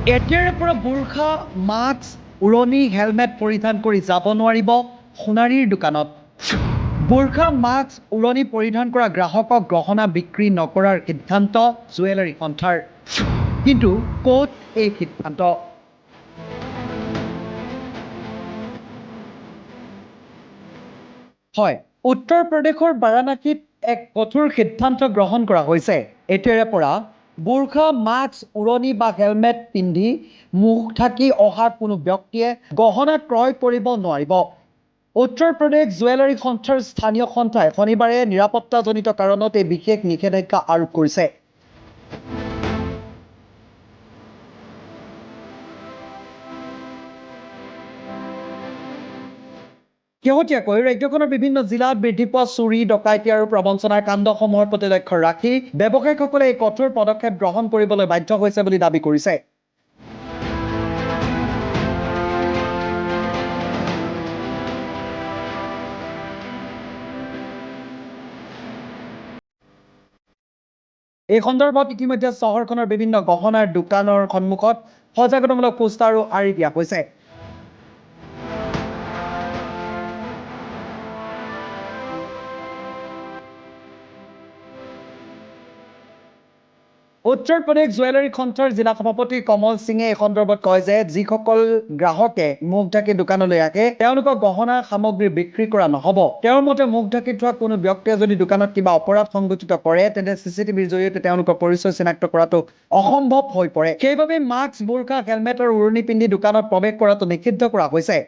এতিয়াৰে পৰা burqa, mask, উৰণি, helmet পৰিধান কৰি যাব নোৱাৰিব সোণাৰীৰ দোকানত। বুৰ্খা, মাস্ক, উৰণি পৰিধান কৰা গ্ৰাহকক গহনা বিক্ৰী নকৰাৰ সিদ্ধান্ত জুৱেলাৰী সন্থাৰ। কিন্তু ক'ত এই সিদ্ধান্ত? হয়, উত্তৰ প্ৰদেশৰ বাৰাণসীত এক কঠোৰ সিদ্ধান্ত গ্ৰহণ কৰা হৈছে। এতিয়াৰে পৰা বুৰ্খা, মাস্ক, উৰণি বা হেলমেট পিন্ধি মুখ ঢাকি অহা কোনো ব্যক্তিয়ে গহনা ক্ৰয় কৰিব নোৱাৰিব। উত্তৰ প্ৰদেশ জুৱেলাৰী সন্থাৰ স্থানীয় সন্থাই শনিবাৰে নিৰাপত্তাজনিত কাৰণত এই বিশেষ নিষেধাজ্ঞা আৰোপ কৰিছে। শেহতীয়াকৈ ৰাজ্যখনৰ বিভিন্ন জিলাত বৃদ্ধি পোৱা চুৰি, ডকাইতি আৰু প্ৰবঞ্চনাৰ কাণ্ডসমূহৰ প্ৰতি লক্ষ্য ৰাখি ব্যৱসায়ীসকলে এই কঠোৰ পদক্ষেপ গ্ৰহণ কৰিবলৈ বাধ্য হৈছে বুলি দাবী কৰিছে। এই সন্দৰ্ভত ইতিমধ্যে চহৰখনৰ বিভিন্ন গহনাৰ দোকানৰ সন্মুখত সজাগতামূলক পোষ্টাৰো আঁৰি দিয়া হৈছে। উত্তৰ প্ৰদেশ জুৱেলাৰী সন্থাৰ জিলা সভাপতি কমল সিঙে এই সন্দৰ্ভত কয় যে যিসকল গ্ৰাহকে মুখ ঢাকি দোকানলৈ আহে তেওঁলোকক গহনা সামগ্ৰী বিক্ৰী কৰা নহ'ব। তেওঁৰ মতে মুখ ঢাকি থোৱা কোনো ব্যক্তিয়ে যদি দোকানত কিবা অপৰাধ সংঘটিত কৰে তেন্তে চিচিটিভিৰ জৰিয়তে তেওঁলোকৰ পৰিচয় চিনাক্ত কৰাটো অসম্ভৱ হৈ পৰে। সেইবাবে মাস্ক, বুৰ্খা, হেলমেট আৰু উৰণি পিন্ধি দোকানত প্ৰৱেশ কৰাটো নিষিদ্ধ কৰা হৈছে।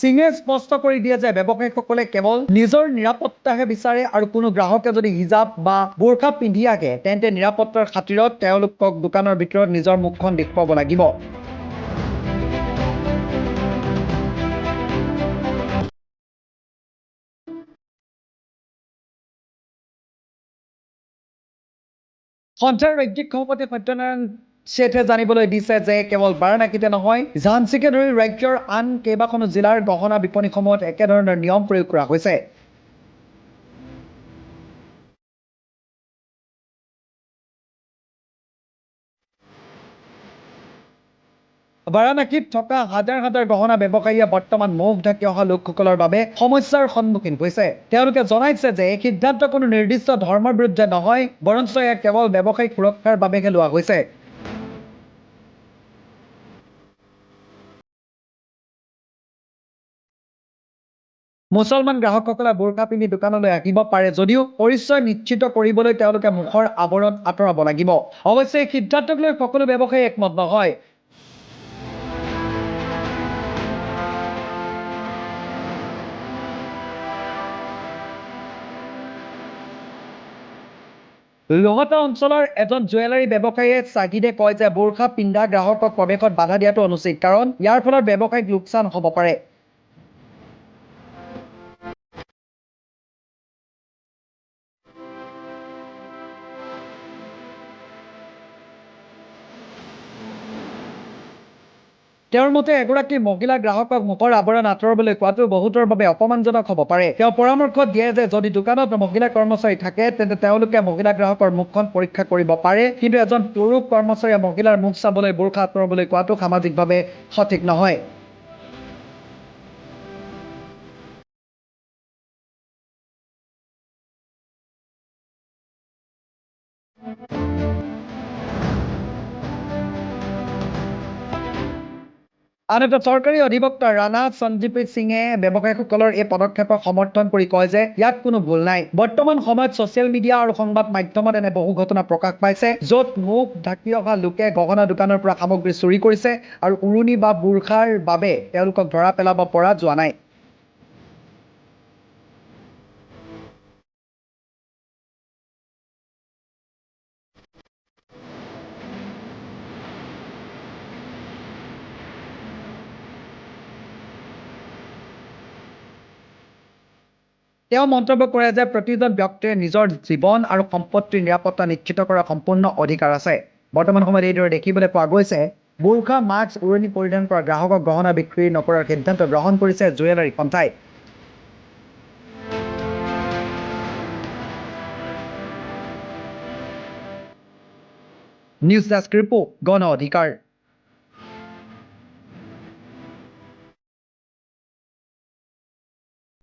সিঙে স্পষ্ট কৰি দিয়ে যে ব্যৱসায়ীসকলে কেৱল নিজৰ নিৰাপত্তাহে বিচাৰে আৰু কোনো গ্ৰাহকে যদি হিজাব বা বুৰ্খা পিন্ধি আহে তেন্তে নিৰাপত্তাৰ খাতিৰত তেওঁলোকক দোকানৰ ভিতৰত নিজৰ মুখখন দেখুৱাব লাগিব। সন্থাৰ ৰাজ্যিক সভাপতি সত্যনাৰায়ণ শেঠে জানিবলৈ দিছে যে কেৱল বাৰাণসীতে নহয়, ঝান্সীকে ধৰি ৰাজ্যৰ আন কেইবাখনো জিলাৰ গহনা বিপণীসমূহত একেধৰণৰ নিয়ম প্ৰয়োগ কৰা হৈছে। বাৰাণসীত থকা হাজাৰ হাজাৰ গহনা ব্যৱসায়ীয়ে বৰ্তমান মুখ ঢাকি অহা লোকসকলৰ বাবে সমস্যাৰ সন্মুখীন হৈছে। তেওঁলোকে জনাইছে যে এই সিদ্ধান্ত কোনো নিৰ্দিষ্ট ধৰ্মৰ বিৰুদ্ধে নহয়, বৰঞ্চ এয়া কেৱল ব্যৱসায়িক সুৰক্ষাৰ বাবেহে লোৱা হৈছে। মুছলমান গ্ৰাহকসকলে বুৰ্খা পিন্ধি দোকানলৈ আহিব পাৰে যদিও পৰিচয় নিশ্চিত কৰিবলৈ তেওঁলোকে মুখৰ আৱৰণ আঁতৰাব লাগিব। অৱশ্যে এই সিদ্ধান্তক লৈ সকলো ব্যৱসায়ী একমত নহয়। লোহটা অঞ্চলৰ এজন জুৱেলাৰী ব্যৱসায়ীয়ে চাগিদে কয় যে বুৰ্খা পিন্ধা গ্ৰাহকক প্ৰৱেশত বাধা দিয়াটো অনুচিত, কাৰণ ইয়াৰ ফলত ব্যৱসায়িক লোকচান হ'ব পাৰে। তেওঁৰ মতে এগৰাকী মহিলা গ্ৰাহকক মুখৰ আৱৰণ আঁতৰাবলৈ কোৱাটো বহুতৰ বাবে অপমানজনক হ'ব পাৰে। তেওঁ পৰামৰ্শ দিয়ে যে যদি দোকানত মহিলা কৰ্মচাৰী থাকে তেন্তে তেওঁলোকে মহিলা গ্ৰাহকৰ মুখখন পৰীক্ষা কৰিব পাৰে, কিন্তু এজন পুৰুষ কৰ্মচাৰীয়ে মহিলাৰ মুখ চাবলৈ বুৰ্খা আঁতৰাবলৈ কোৱাটো সামাজিকভাৱে সঠিক নহয়। আনহাতে চৰকাৰী অধিবক্তা ৰাণা সঞ্জীৱ সিঙে ব্যৱসায়ীসকলৰ এই পদক্ষেপক সমৰ্থন কৰি কয় যে ইয়াত কোনো ভুল নাই। বৰ্তমান সময়ত ছ'চিয়েল মিডিয়া আৰু সংবাদ মাধ্যমত এনে বহু ঘটনা প্ৰকাশ পাইছে য'ত মুখ ঢাকি অহা লোকে গহনা দোকানৰ পৰা সামগ্ৰী চুৰি কৰিছে আৰু উৰণি বা বুৰ্খাৰ বাবে তেওঁলোকক ধৰা পেলাব পৰা যোৱা নাই। তেওঁ মন্তব্য কৰে যে প্ৰতিজন ব্যক্তিয়ে নিজৰ জীৱন আৰু সম্পত্তিৰ নিৰাপত্তা নিশ্চিত কৰাৰ সম্পূৰ্ণ অধিকাৰ আছে। বৰ্তমান সময়ত এইদৰে দেখিবলৈ পোৱা গৈছে বুৰ্খা, মাস্ক, উৰণি পৰিধান কৰা গ্ৰাহকক গহনা বিক্ৰী নকৰাৰ সিদ্ধান্ত গ্ৰহণ কৰিছে জুৱেলাৰী সন্থাই। নিউজ ডেস্ক ৰিপৰ্ট গণ অধিকাৰ।